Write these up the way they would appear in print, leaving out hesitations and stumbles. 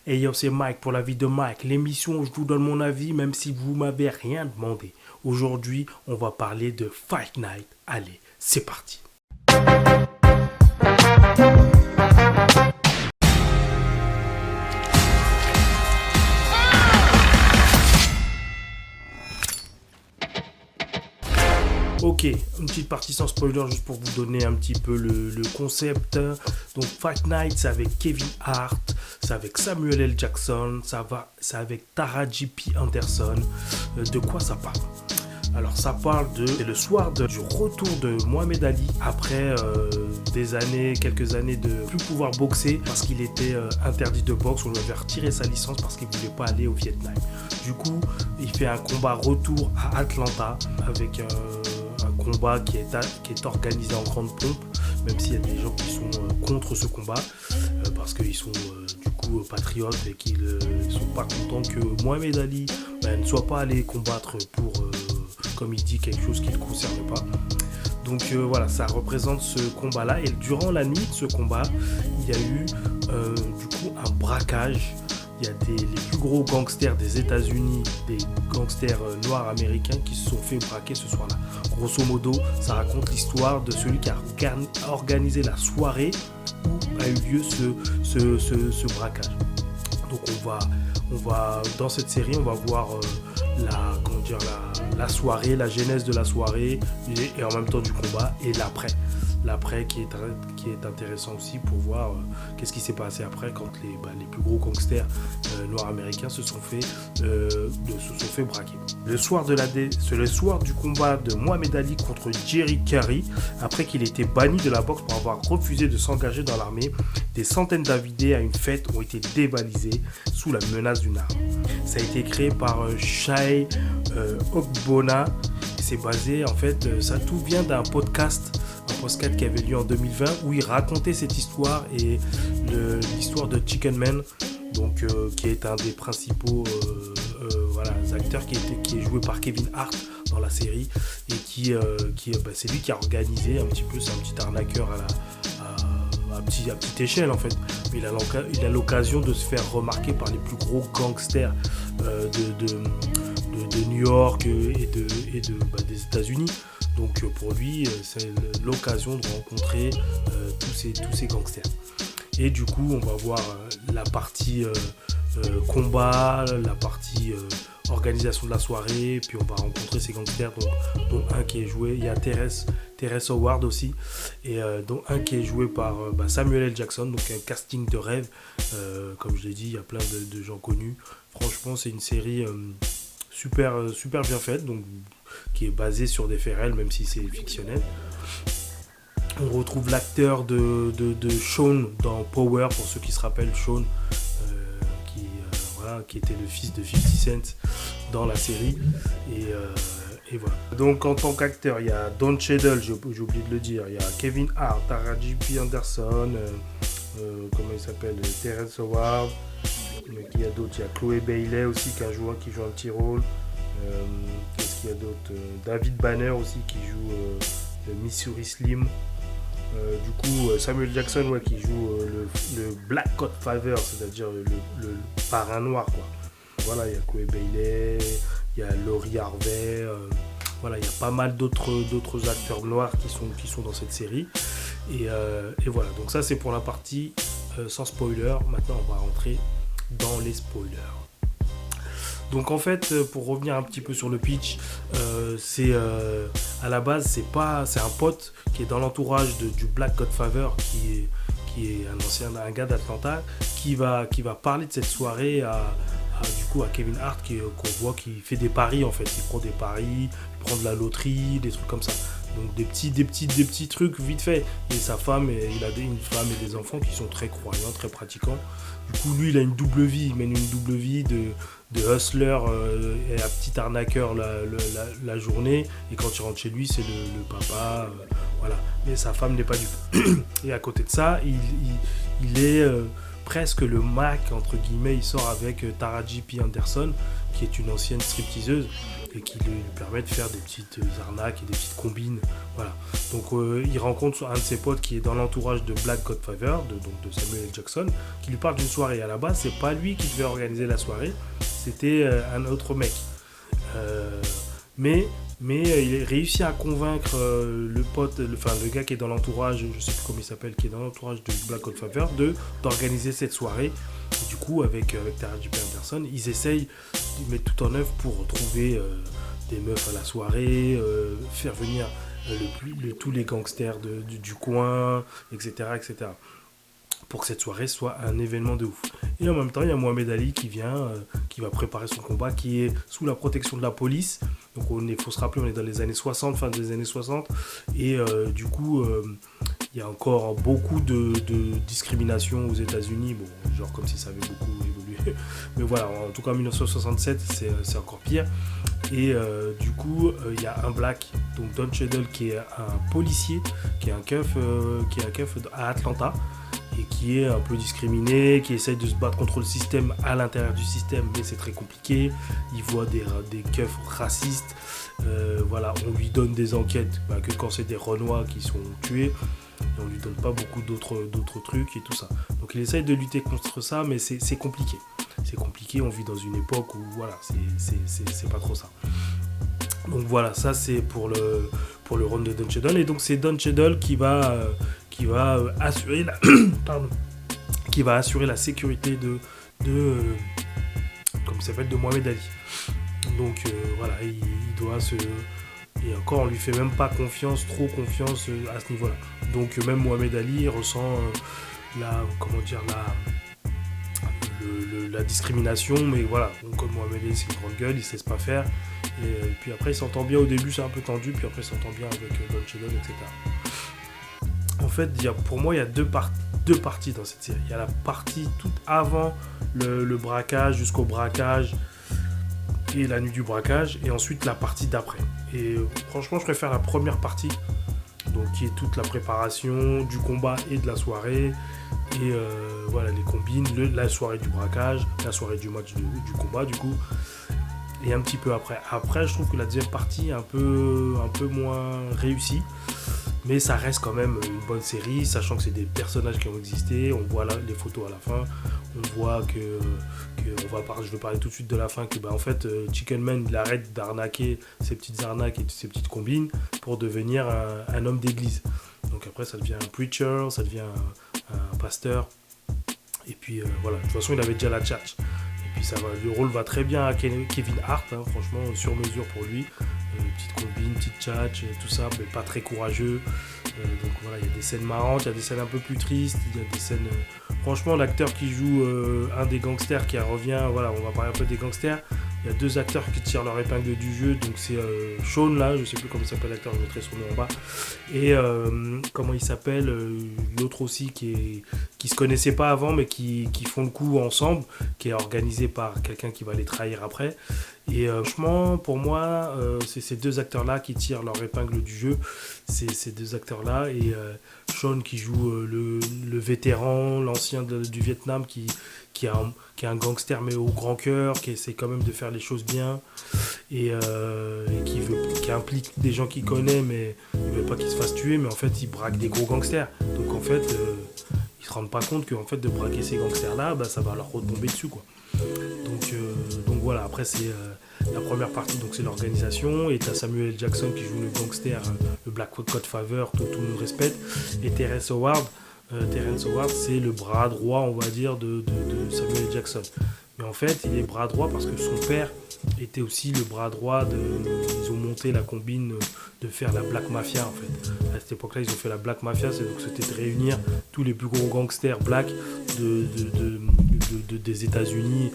Hey yo, c'est Mike pour la vie de Mike, l'émission où je vous donne mon avis même si vous m'avez rien demandé. Aujourd'hui, on va parler de Fight Night. Allez, c'est parti. Ok, une petite partie sans spoiler juste pour vous donner un petit peu le concept. Donc Fight Night, c'est avec Kevin Hart, c'est avec Samuel L. Jackson, c'est avec Taraji P. Anderson. De quoi ça parle? Alors ça parle c'est le soir du retour de Mohamed Ali après quelques années de plus pouvoir boxer parce qu'il était interdit de boxe. On lui avait retiré sa licence parce qu'il ne voulait pas aller au Vietnam. Du coup, il fait un combat retour à Atlanta avec un combat qui est organisé en grande pompe, même s'il y a des gens qui sont contre ce combat parce qu'ils sont du coup patriotes et qu'ils ne sont pas contents que Mohamed Ali ne soit pas allé combattre pour comme il dit, quelque chose qui ne le concerne pas. Donc voilà, ça représente ce combat-là. Et durant la nuit de ce combat, il y a eu du coup un braquage. Il y a les plus gros gangsters des États-Unis, des gangsters noirs américains qui se sont fait braquer ce soir-là. Grosso modo, ça raconte l'histoire de celui qui a organisé la soirée où a eu lieu ce braquage. Donc on va dans cette série, on va voir la soirée, la genèse de la soirée et en même temps du combat et l'après qui est intéressant aussi pour voir qu'est-ce qui s'est passé après quand les plus gros gangsters noirs américains se sont fait braquer. C'est le soir du combat de Mohamed Ali contre Jerry Curry, après qu'il ait été banni de la boxe pour avoir refusé de s'engager dans l'armée. Des centaines d'invités à une fête ont été dévalisés sous la menace d'une arme. Ça a été créé par Shai Ogbonna. C'est basé, en fait, ça tout vient d'un podcast qui avait lieu en 2020 où il racontait cette histoire et l'histoire de Chicken Man, donc qui est un des principaux acteurs qui est joué par Kevin Hart dans la série et c'est lui qui a organisé un petit peu, c'est un petit arnaqueur à petite échelle en fait. Il a l'occasion de se faire remarquer par les plus gros gangsters de New York et des États-Unis. Donc pour lui, c'est l'occasion de rencontrer tous ces gangsters. Et du coup, on va voir la partie combat, la partie organisation de la soirée, puis on va rencontrer ces gangsters, dont un qui est joué, il y a Terrence Howard aussi, et dont un qui est joué par Samuel L. Jackson, donc un casting de rêve. Comme je l'ai dit, il y a plein de gens connus. Franchement, c'est une série super bien faite, donc qui est basée sur des faits réels, même si c'est fictionnel. On retrouve l'acteur de Sean dans Power, pour ceux qui se rappellent, Sean, qui était le fils de 50 Cent dans la série. Et voilà. Donc en tant qu'acteur, il y a Don Cheadle, j'ai oublié de le dire, il y a Kevin Hart, Taraji P. Anderson, comment il s'appelle, Terrence Howard, il y a d'autres, il y a Chloé Bailey aussi qui joue un petit rôle. Qu'est-ce qu'il y a d'autre, David Banner aussi qui joue le Missouri Slim. Du coup, Samuel Jackson qui joue le Black Godfather, c'est-à-dire le parrain noir, quoi. Voilà, il y a Chloé Bailey, il y a Laurie Harvey, voilà, il y a pas mal d'autres acteurs noirs qui sont dans cette série. Et voilà, donc ça c'est pour la partie sans spoiler. Maintenant on va rentrer dans les spoilers. Donc en fait, pour revenir un petit peu sur le pitch, à la base c'est un pote qui est dans l'entourage du Black Godfather, qui est un gars d'Atlanta, qui va parler de cette soirée à Kevin Hart, qu'on voit qui fait des paris en fait. Il prend des paris, il prend de la loterie, des trucs comme ça. Donc des petits trucs vite fait. Et sa femme, il a une femme et des enfants qui sont très croyants, très pratiquants. Du coup, lui, il a une double vie. Il mène une double vie de hustler et un petit arnaqueur la journée. Et quand il rentre chez lui, c'est le papa. Voilà. Mais sa femme n'est pas du tout. Et à côté de ça, il est presque le Mac, entre guillemets. Il sort avec Taraji P. Henderson, qui est une ancienne stripteaseuse, et qui lui permet de faire des petites arnaques et des petites combines. Voilà. Donc il rencontre un de ses potes qui est dans l'entourage de Black Godfather, de Samuel L. Jackson, qui lui parle d'une soirée. À la base, c'est pas lui qui devait organiser la soirée, c'était un autre mec. Mais il réussit à convaincre le gars qui est dans l'entourage, je sais plus comment il s'appelle, qui est dans l'entourage de Black Godfather, d'organiser cette soirée. Et du coup, avec Taraji P. Henderson, ils essayent de mettre tout en œuvre pour trouver des meufs à la soirée, faire venir tous les gangsters du coin, etc., etc. Pour que cette soirée soit un événement de ouf. Et en même temps, il y a Mohamed Ali qui vient, qui va préparer son combat, qui est sous la protection de la police. Donc il faut se rappeler, on est dans les années 60, fin des années 60. Et du coup, il y a encore beaucoup de discrimination aux États-Unis. Bon, genre comme si ça avait beaucoup évolué. Mais voilà, en tout cas en 1967, c'est encore pire. Et du coup, il y a un black, donc Don Cheadle, qui est un policier, qui est un keuf à Atlanta, et qui est un peu discriminé, qui essaye de se battre contre le système à l'intérieur du système, mais c'est très compliqué. Il voit des keufs racistes. Voilà, on lui donne des enquêtes que quand c'est des Renois qui sont tués, et on lui donne pas beaucoup d'autres trucs et tout ça. Donc il essaye de lutter contre ça, mais c'est compliqué. C'est compliqué, on vit dans une époque où voilà, c'est pas trop ça. Donc voilà, ça c'est pour le run de Don Cheadle. Et donc c'est Don Cheadle qui va assurer la sécurité de Mohamed Ali. Donc voilà, il doit se... Et encore, on lui fait même pas trop confiance à ce niveau-là. Donc même Mohamed Ali ressent la discrimination, mais voilà, comme Mohamed Ali c'est une grande gueule, il sait pas faire. Et puis après il s'entend bien, au début c'est un peu tendu, puis après il s'entend bien avec Don Cheadle, etc. En fait, pour moi, il y a deux parties dans cette série. Il y a la partie tout avant le braquage, jusqu'au braquage et la nuit du braquage, et ensuite la partie d'après. Et franchement, je préfère la première partie, donc qui est toute la préparation du combat et de la soirée, et voilà, les combines, la soirée du braquage, la soirée du match du combat, du coup, et un petit peu après. Après, je trouve que la deuxième partie est un peu moins réussie. Mais ça reste quand même une bonne série, sachant que c'est des personnages qui ont existé. On voit les photos à la fin. On voit je vais parler tout de suite de la fin, que en fait, Chicken Man, il arrête d'arnaquer ses petites arnaques et ses petites combines pour devenir un homme d'église. Donc après, ça devient un preacher, ça devient un pasteur. Et puis voilà, de toute façon, il avait déjà la tchatch. Et puis le rôle va très bien à Kevin Hart, hein, franchement, sur mesure pour lui. Petite combine, petite tchatch, tout ça, mais pas très courageux. Donc voilà, il y a des scènes marrantes, il y a des scènes un peu plus tristes, il y a des scènes... Franchement, l'acteur qui joue un des gangsters qui revient, voilà, on va parler un peu des gangsters. Il y a deux acteurs qui tirent leur épingle du jeu, donc c'est Sean là, je sais plus comment il s'appelle l'acteur, je mettrai son nom en bas. Et comment il s'appelle, l'autre aussi qui se connaissait pas avant, mais qui font le coup ensemble, qui est organisé par quelqu'un qui va les trahir après. Et franchement, pour moi, c'est ces deux acteurs-là qui tirent leur épingle du jeu. C'est ces deux acteurs-là. Et Sean qui joue le vétéran, l'ancien du Vietnam, qui est un gangster mais au grand cœur, qui essaie quand même de faire les choses bien. Et qui implique des gens qu'il connaît, mais il veut pas qu'ils se fassent tuer. Mais en fait, il braque des gros gangsters. Donc en fait, ils se rendent pas compte que en fait, de braquer ces gangsters-là, ça va leur retomber dessus, quoi. Donc voilà, après c'est la première partie, donc c'est l'organisation, et t'as Samuel L. Jackson qui joue le gangster, le Black Godfather, tout le monde respecte, et Terrence Howard, c'est le bras droit, on va dire, de Samuel L. Jackson. Mais en fait, il est bras droit parce que son père était aussi le bras droit ils ont monté la combine de faire la Black Mafia, en fait. À cette époque-là, ils ont fait la Black Mafia, c'était de réunir tous les plus gros gangsters black des États-Unis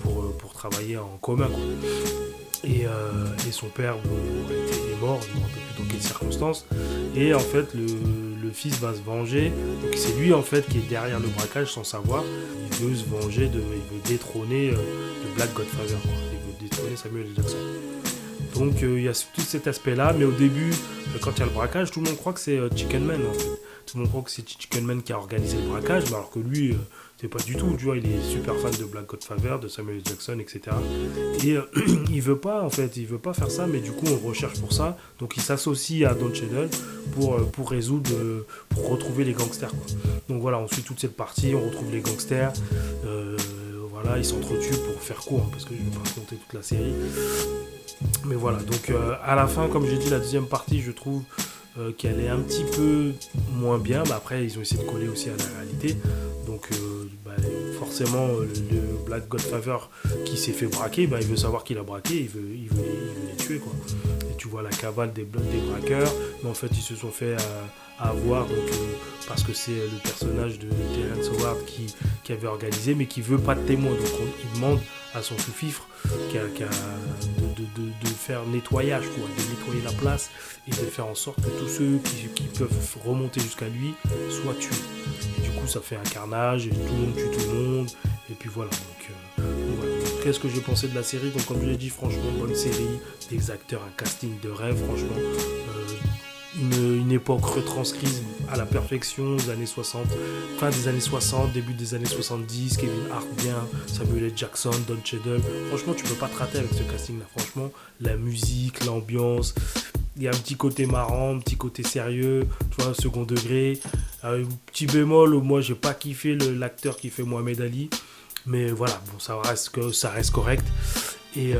pour travailler en commun, quoi. Et son père est mort, je ne me rappelle plus dans quelles circonstances. Et en fait, le fils va se venger. Donc c'est lui en fait qui est derrière le braquage sans savoir. Il veut se venger, il veut détrôner le Black Godfather, quoi. Il veut détrôner Samuel L. Jackson. Donc il y a tout cet aspect-là, mais au début, quand il y a le braquage, tout le monde croit que c'est Chicken Man, en fait. tout le monde croit que c'est Chicken Man qui a organisé le braquage, mais alors que lui, c'est pas du tout, tu vois, il est super fan de Black Godfather, de Samuel L. Jackson, etc. Et il veut pas, en fait, il veut pas faire ça, mais du coup, on recherche pour ça. Donc, il s'associe à Don Cheadle pour résoudre, pour retrouver les gangsters, quoi. Donc voilà, on suit toute cette partie, on retrouve les gangsters. Voilà, ils s'entretuent pour faire court, hein, parce que je vais pas raconter toute la série. Mais voilà, donc à la fin, comme j'ai dit, la deuxième partie, je trouve qu'elle est un petit peu moins bien. Mais après, ils ont essayé de coller aussi à la réalité. Donc forcément, le Black Godfather qui s'est fait braquer, il veut savoir qu'il a braqué, il veut les tuer, quoi. Et tu vois la cavale des braqueurs, mais en fait, ils se sont fait avoir, donc, parce que c'est le personnage de Terrence Howard qui avait organisé, mais qui veut pas de témoin. Donc il demande à son sous-fifre de faire nettoyage, quoi, de nettoyer la place et de faire en sorte que tous ceux qui peuvent remonter jusqu'à lui soient tués. Et du coup, ça fait un carnage, et tout le monde tue tout le monde, et puis voilà. Donc voilà. Qu'est-ce que j'ai pensé de la série? Donc comme je l'ai dit, franchement, bonne série, des acteurs, un casting de rêve, franchement. Une époque retranscrite à la perfection, aux années 60, fin des années 60, début des années 70, Kevin Hart bien, Samuel L. Jackson, Don Cheadle. Franchement, tu peux pas te rater avec ce casting-là. Franchement, la musique, l'ambiance, il y a un petit côté marrant, un petit côté sérieux, tu vois, second degré. Petit bémol, moi, j'ai pas kiffé l'acteur qui fait Mohamed Ali. Mais voilà, bon, ça reste correct. Et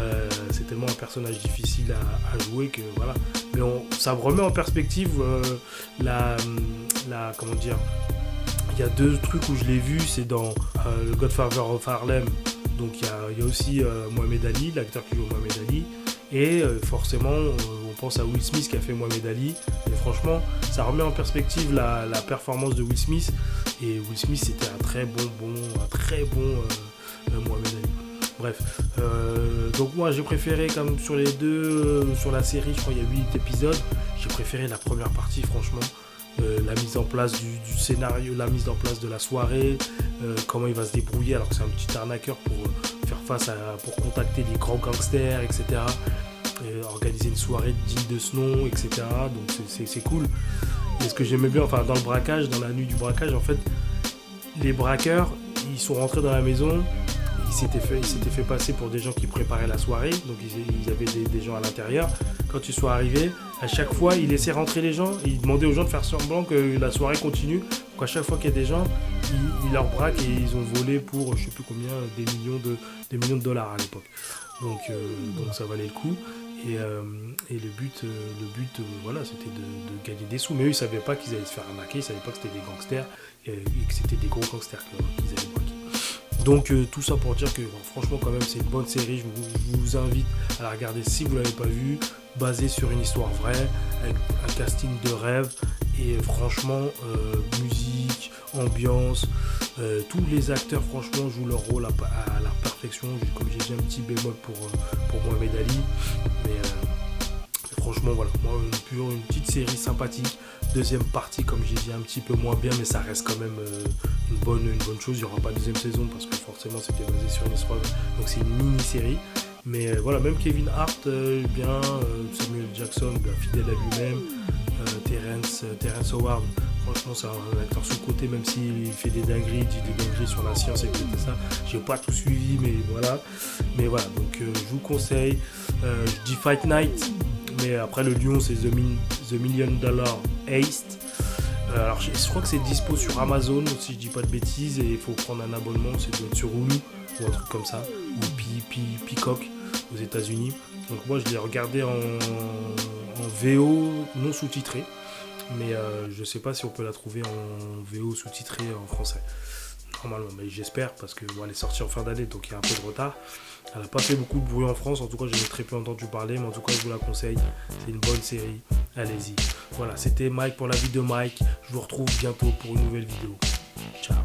c'est tellement un personnage difficile à jouer que voilà. Mais ça remet en perspective comment dire. Il y a deux trucs où je l'ai vu, c'est dans le Godfather of Harlem. Donc il y a aussi Mohamed Ali, l'acteur qui joue Mohamed Ali. Et forcément, on pense à Will Smith qui a fait Mohamed Ali. Et franchement, ça remet en perspective la performance de Will Smith. Et Will Smith, c'était un très bon Mohamed Ali. Bref, donc moi j'ai préféré, comme sur les deux, sur la série, je crois qu'il y a 8 épisodes, j'ai préféré la première partie, franchement. La mise en place du scénario, la mise en place de la soirée, comment il va se débrouiller alors que c'est un petit arnaqueur pour faire face pour contacter les grands gangsters, etc. Organiser une soirée digne de ce nom, etc. Donc c'est cool. Et ce que j'aimais bien, enfin dans le braquage, dans la nuit du braquage, en fait, les braqueurs, ils sont rentrés dans la maison. Ils s'étaient fait passer pour des gens qui préparaient la soirée, donc ils avaient des gens à l'intérieur. Quand ils sont arrivés, à chaque fois, ils laissaient rentrer les gens et ils demandaient aux gens de faire semblant que la soirée continue. Donc à chaque fois qu'il y a des gens, ils leur braquent et ils ont volé pour, je sais plus combien, des millions de dollars à l'époque. Donc ça valait le coup. Et le but, voilà, c'était de gagner des sous. Mais eux, ils savaient pas qu'ils allaient se faire arnaquer, ils savaient pas que c'était des gangsters et que c'était des gros gangsters qu'ils allaient braquer. Donc tout ça pour dire que franchement quand même c'est une bonne série, je vous invite à la regarder si vous ne l'avez pas vue, basée sur une histoire vraie, avec un casting de rêve et franchement musique, ambiance, tous les acteurs franchement jouent leur rôle à la perfection. Comme j'ai dit, un petit bémol pour Mohamed Ali, mais franchement voilà, moi une petite série sympathique. Deuxième partie, comme j'ai dit, un petit peu moins bien, mais ça reste quand même une bonne chose. Il n'y aura pas de deuxième saison parce que forcément c'était basé sur une histoire, donc c'est une mini-série. Mais voilà, même Kevin Hart, bien, Samuel Jackson, fidèle à lui-même, Terrence Howard, franchement c'est un acteur sous-côté, même s'il fait des dingueries, dit des dingueries sur la science et tout ça. J'ai pas tout suivi, mais voilà, donc je vous conseille. Je dis Fight Night, mais après le lion c'est The Million Dollar Heist. Alors je crois que c'est dispo sur Amazon si je dis pas de bêtises, et il faut prendre un abonnement, c'est doit être sur Hulu ou un truc comme ça, ou Peacock aux États-Unis. Donc moi je l'ai regardé en VO non sous-titré, mais je sais pas si on peut la trouver en VO sous-titré en français. Normalement, mais j'espère, parce que elle est sortie en fin d'année, donc il y a un peu de retard. Elle n'a pas fait beaucoup de bruit en France, en tout cas j'en ai très peu entendu parler, mais en tout cas je vous la conseille, c'est une bonne série, allez-y. Voilà, c'était Mike pour la vie de Mike, je vous retrouve bientôt pour une nouvelle vidéo. Ciao.